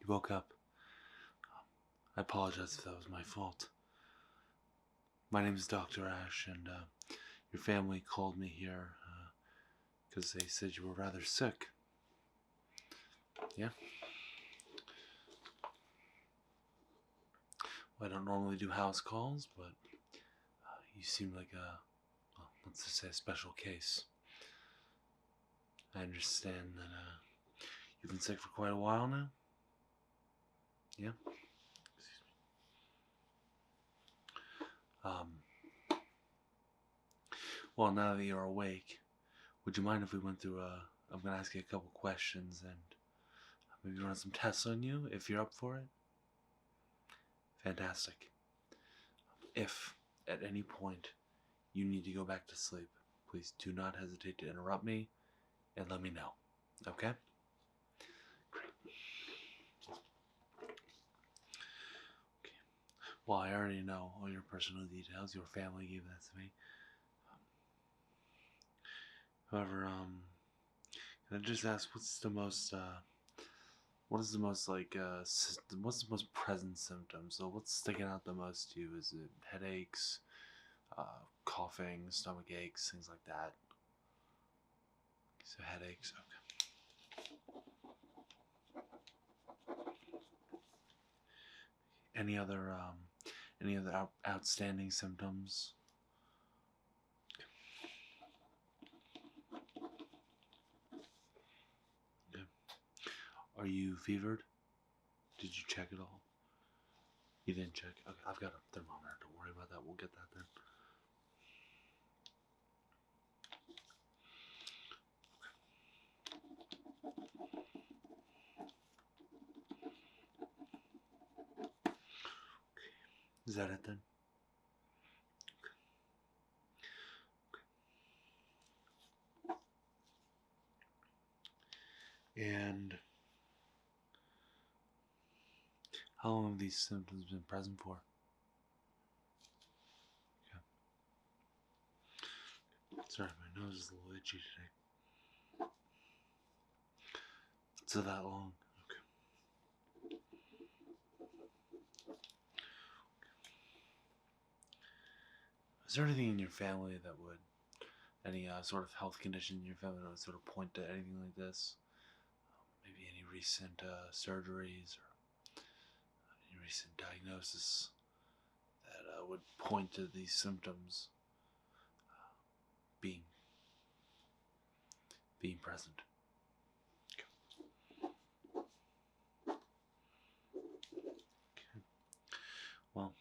You woke up. I apologize if that was my fault. My name is Dr. Ash, and your family called me here because they said you were rather sick. Yeah? Well, I don't normally do house calls, but you seem like let's just say a special case. I understand that you've been sick for quite a while now? Yeah? Excuse me. Well, now that you're awake, would you mind if we went through I'm going to ask you a couple questions and maybe run some tests on you if you're up for it? Fantastic. If at any point you need to go back to sleep, please do not hesitate to interrupt me and let me know. Okay? Great. Okay. Well, I already know all your personal details. Your family gave that to me. However, can I just ask what's the most present symptom? So what's sticking out the most to you? Is it headaches, coughing, stomach aches, things like that? So headaches, okay. Any other outstanding symptoms? Okay. Are you fevered? Did you check it all? You didn't check? Okay, I've got a thermometer. Don't worry about that. We'll get that then. Okay. Is that it then? Okay. And how long have these symptoms been present for? Okay. Sorry, my nose is a little itchy today. So that long? Okay. Is there anything in your family that would, any sort of health condition in your family that would sort of point to anything like this? Maybe any recent surgeries or any recent diagnosis that would point to these symptoms being present. Okay. Well,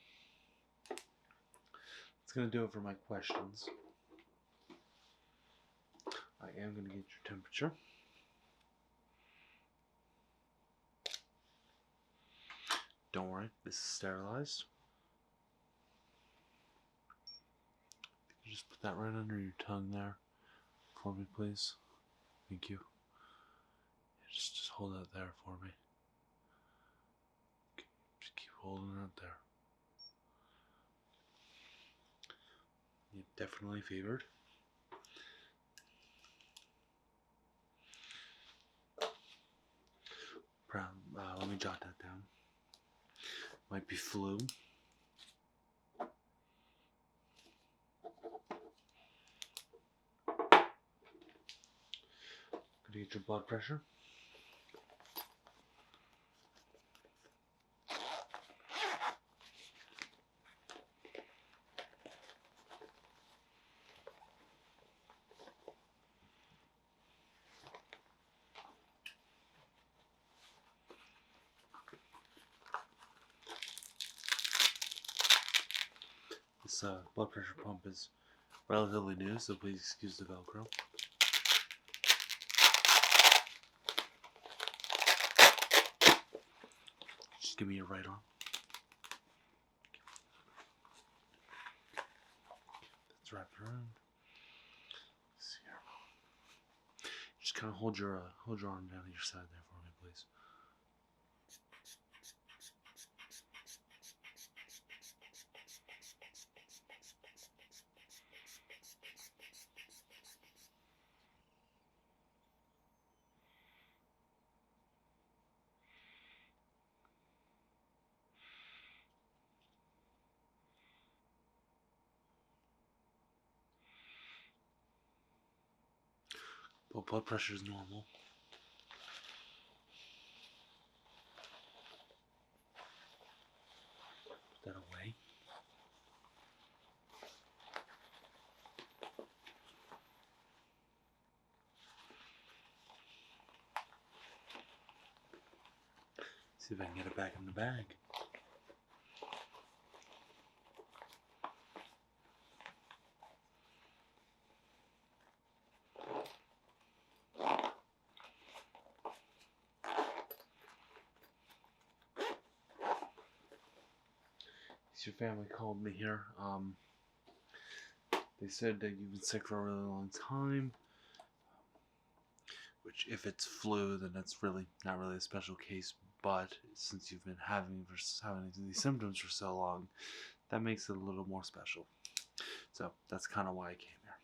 that's gonna do it for my questions. I am gonna get your temperature. Don't worry, this is sterilized. You just put that right under your tongue there for me, please. Thank you. Just hold that there for me. Just keep holding it there. You're definitely fevered. Let me jot that down. Might be flu. Gonna get your blood pressure. This blood pressure pump is relatively new, so please excuse the Velcro. Just give me your right arm. That's wrapped around. Let's see here. Just kind of hold your arm down to your side there for me, please. But blood pressure is normal. Put that away. See if I can get it back in the bag. Your family called me here. They said that you've been sick for a really long time. Which, if it's flu, then that's really not really a special case. But since you've been having these symptoms for so long, that makes it a little more special. So that's kind of why I came here.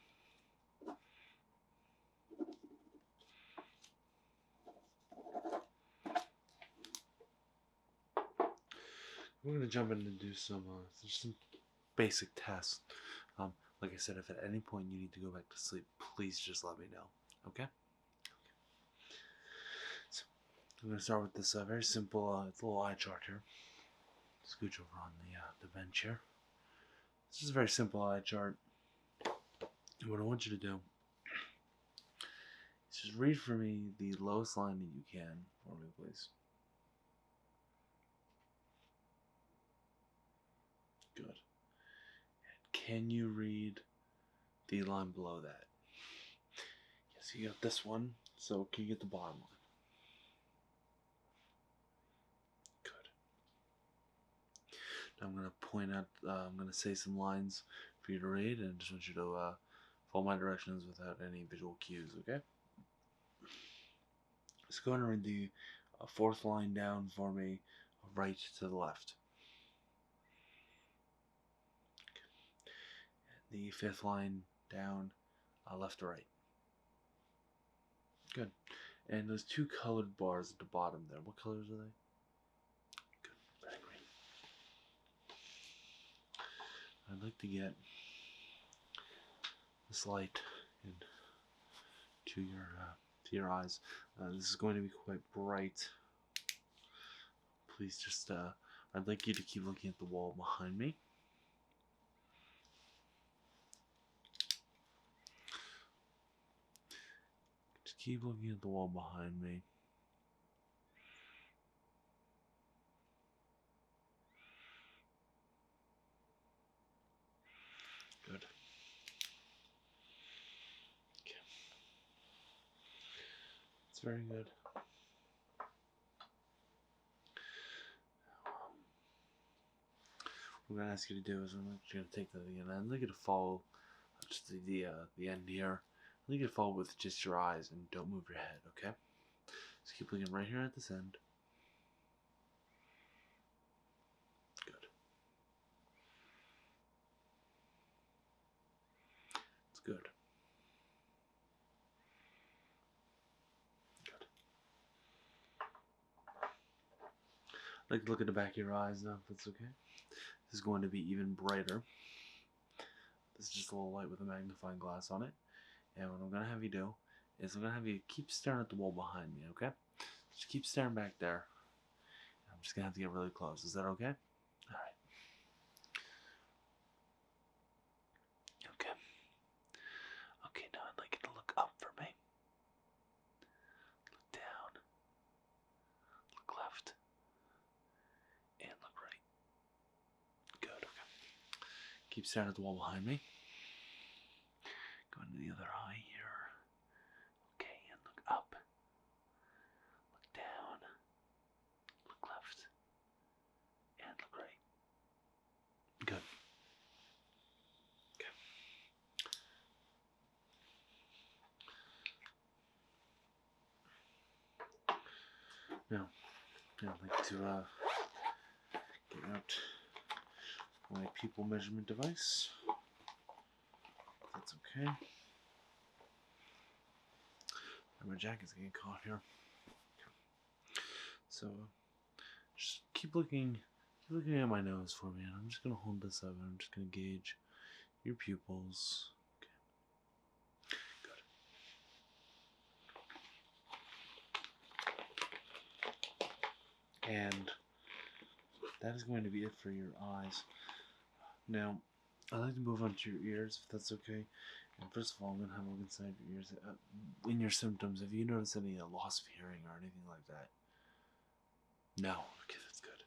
We're gonna jump in and do some basic tests. Like I said, if at any point you need to go back to sleep, please just let me know. Okay? So I'm gonna start with this very simple little eye chart here. Scooch over on the bench here. This is a very simple eye chart. And what I want you to do is just read for me the lowest line that you can for me, please. Good. Can you read the line below that? Yes, you got this one. So can you get the bottom line? Good. Now I'm going to point out, I'm going to say some lines for you to read, and I just want you to follow my directions without any visual cues, okay? So go ahead and read the fourth line down for me, right to the left. The fifth line down, left to right. Good. And those two colored bars at the bottom there, what colors are they? Good. Red and green. I'd like to get this light into your eyes. This is going to be quite bright. Please just, I'd like you to keep looking at the wall behind me. Just keep looking at the wall behind me. Good. Okay. It's very good. What I'm going to ask you to do is I'm going to take the end. I'd like you to follow just the end here. I'd like you to follow with just your eyes and don't move your head, okay? Just keep looking right here at this end. Good. It's good. Good. I'd like to look at the back of your eyes now, if that's okay. This is going to be even brighter. This is just a little light with a magnifying glass on it. And what I'm going to have you do is I'm going to have you keep staring at the wall behind me, okay? Just keep staring back there. I'm just going to have to get really close. Is that okay? Alright. Okay. Okay, now I'd like you to look up for me. Look down. Look left. And look right. Good, okay. Keep staring at the wall behind me. Go into the other eye here. Okay, and look up. Look down. Look left. And look right. Good. Okay. Now I'd like to get out my pupil measurement device. That's okay. My jacket's getting caught here. So just keep looking at my nose for me, and I'm just gonna hold this up and I'm just gonna gauge your pupils. Okay. Good. And that is going to be it for your eyes. Now, I'd like to move on to your ears, if that's okay. And first of all, I'm going to have a look inside your ears. In your symptoms, have you noticed any loss of hearing or anything like that? No. Okay, that's good.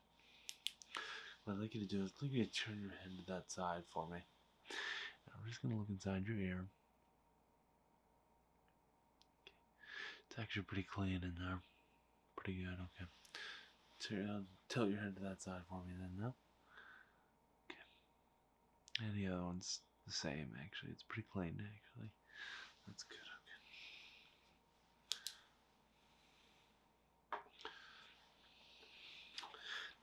What I'd like you to do is I'd like you to turn your head to that side for me. And I'm just going to look inside your ear. Okay. It's actually pretty clean in there. Pretty good, okay. Tilt your head to that side for me then, now. Okay. And the other one's the same, actually. It's pretty clean, actually. That's good, okay.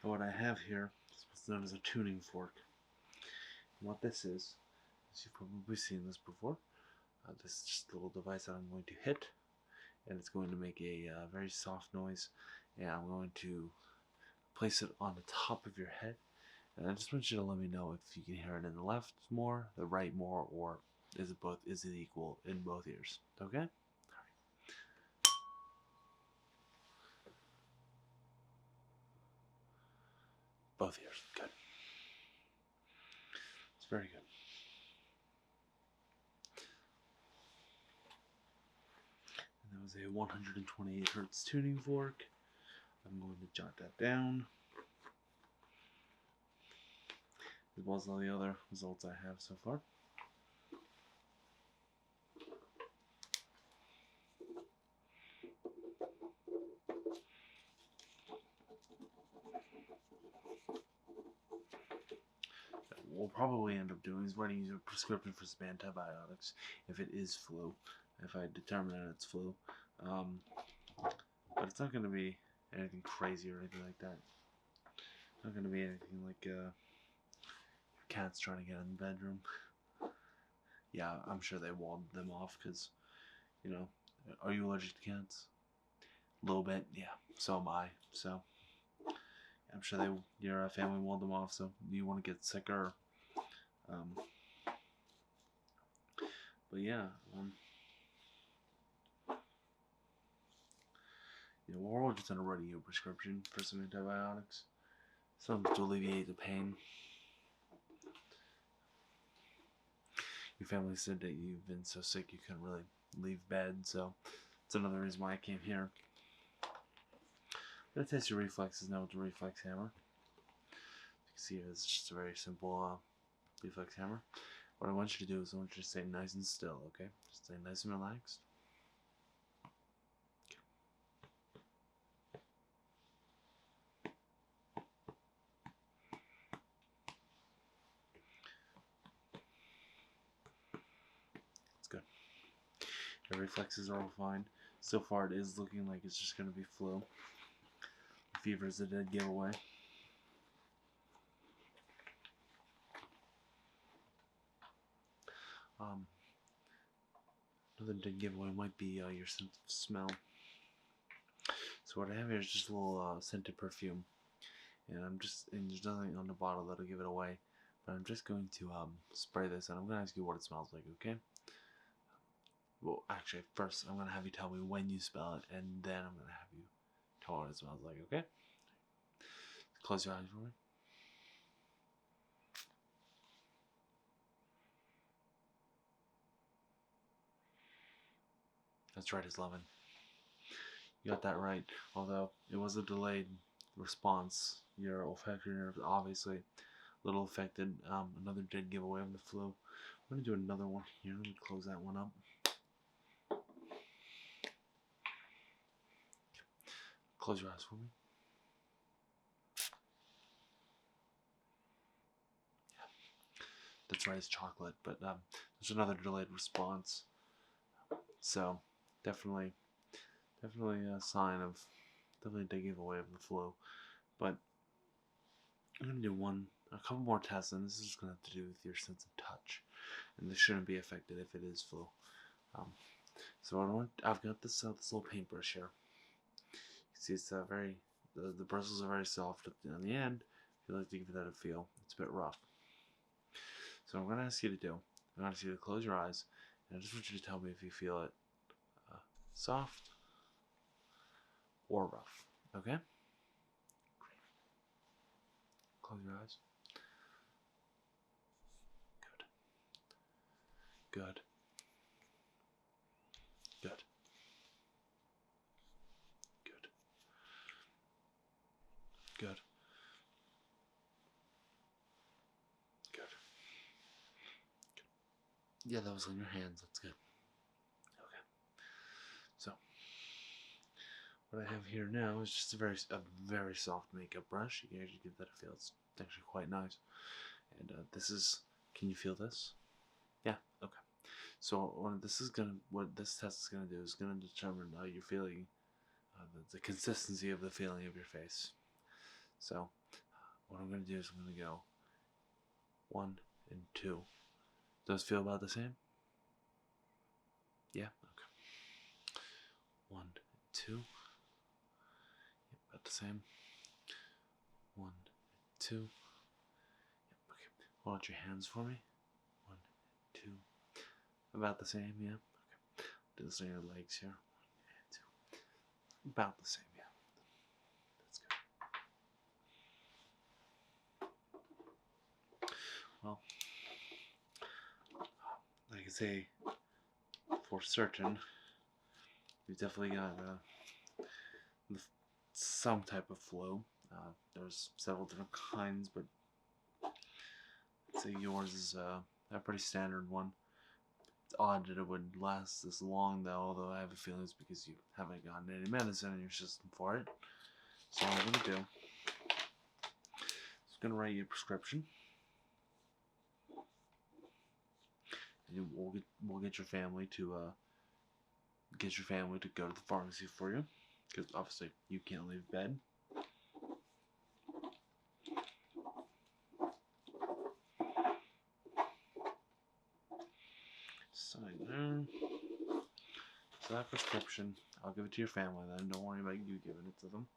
Now what I have here is what's known as a tuning fork. And what this is you've probably seen this before. This is just a little device that I'm going to hit, and it's going to make a very soft noise, and I'm going to place it on the top of your head, and I just want you to let me know if you can hear it in the left more, the right more, or is it equal in both ears? Okay? Alright. Both ears. Good. It's very good. And that was a 128 hertz tuning fork. I'm going to jot that down, as well as all the other results I have so far. What we'll probably end up doing is writing you a prescription for some antibiotics if it is flu, if I determine that it's flu. But it's not going to be anything crazy or anything like that. It's not going to be anything like your cat's trying to get in the bedroom. Yeah, I'm sure they walled them off because, you know, are you allergic to cats? A little bit, yeah. So am I. So I'm sure your family walled them off. So you want to get sicker. But yeah, we're just gonna write you a prescription for some antibiotics, something to alleviate the pain. Your family said that you've been so sick you couldn't really leave bed, so that's another reason why I came here. I'm gonna test your reflexes now with the reflex hammer. You can see it's just a very simple reflex hammer. What I want you to do is I want you to stay nice and still, okay? Just stay nice and relaxed. That's good. Your reflexes are all fine. So far it is looking like it's just going to be flu. The fever is a dead giveaway. Another dead giveaway might be your sense of smell. So what I have here is just a little scented perfume, and there's nothing on the bottle that'll give it away. But I'm just going to spray this, and I'm going to ask you what it smells like. Okay? Well, actually, first I'm going to have you tell me when you smell it, and then I'm going to have you tell me what it smells like. Okay? Close your eyes for me. That's right, it's lemon. You got that right. Although it was a delayed response, your olfactory nerve obviously a little affected. Another dead giveaway of the flu. I'm going to do another one here. Let me close that one up. Close your eyes for me. Yeah, that's right, it's chocolate, but there's another delayed response. So definitely a sign of definitely a dead giveaway of the flu. But I'm going to do a couple more tests, and this is going to have to do with your sense of touch, and this shouldn't be affected if it is flu. So I've got this little paintbrush here. You can see it's the bristles are very soft on the end. If you like to give that a feel, it's a bit rough. So I'm going to ask you to close your eyes, and I just want you to tell me if you feel it soft or rough. Okay? Close your eyes. Good. Good. Good. Good. Good. Good. Yeah, that was on your hands. That's good. Okay. So, what I have here now is just a very soft makeup brush. You can actually give that a feel. It's actually quite nice. And this is. Can you feel this? Yeah. Okay. So what this test is gonna do is gonna determine how you're feeling, the consistency of the feeling of your face. So what I'm gonna do is I'm gonna go 1 and 2. Does it feel about the same? Yeah. Okay. 1 and 2. Yep, about the same. 1 and 2. Yep. Okay. Hold out your hands for me. 1 and 2. About the same. Yeah. Okay. Do this on your legs here. 1 and 2. About the same. Yeah. That's good. Well, like I say, for certain, you've definitely got some type of flu. There's several different kinds, but I'd say yours is a pretty standard one. It's odd that it would last this long, though, although I have a feeling it's because you haven't gotten any medicine in your system for it. So what I'm going to do is I'm going to write you a prescription. And we'll get your family to go to the pharmacy for you, because obviously you can't leave bed. Sign there. So that prescription, I'll give it to your family then. Don't worry about you giving it to them.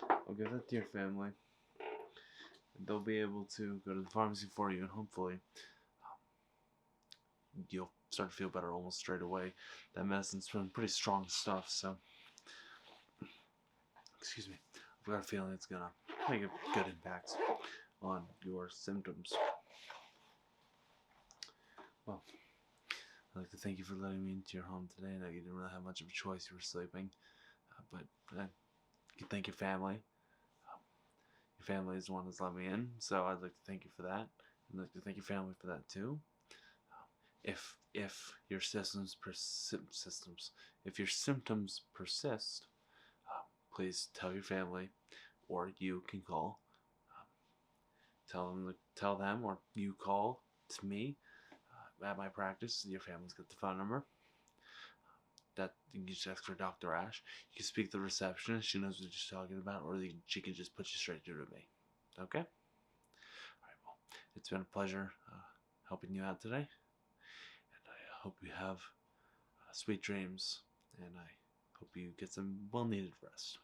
I'll give it to your family. And they'll be able to go to the pharmacy for you, and hopefully you'll start to feel better almost straight away. That medicine's been pretty strong stuff, so excuse me. I've got a feeling it's gonna make a good impact on your symptoms. Well, I'd like to thank you for letting me into your home today. I know you didn't really have much of a choice, you were sleeping, but you thank your family. Your family is the one that's let me in, so I'd like to thank you for that. I'd like to thank your family for that too. If your symptoms persist, please tell your family, or you can call. Tell them, or you call to me at my practice. Your family's got the phone number. That you can just ask for Dr. Ash. You can speak to the receptionist. She knows what you're talking about, or she can just put you straight through to me. Okay? All right. Well, it's been a pleasure helping you out today, and I hope you have sweet dreams, and I hope you get some well-needed rest.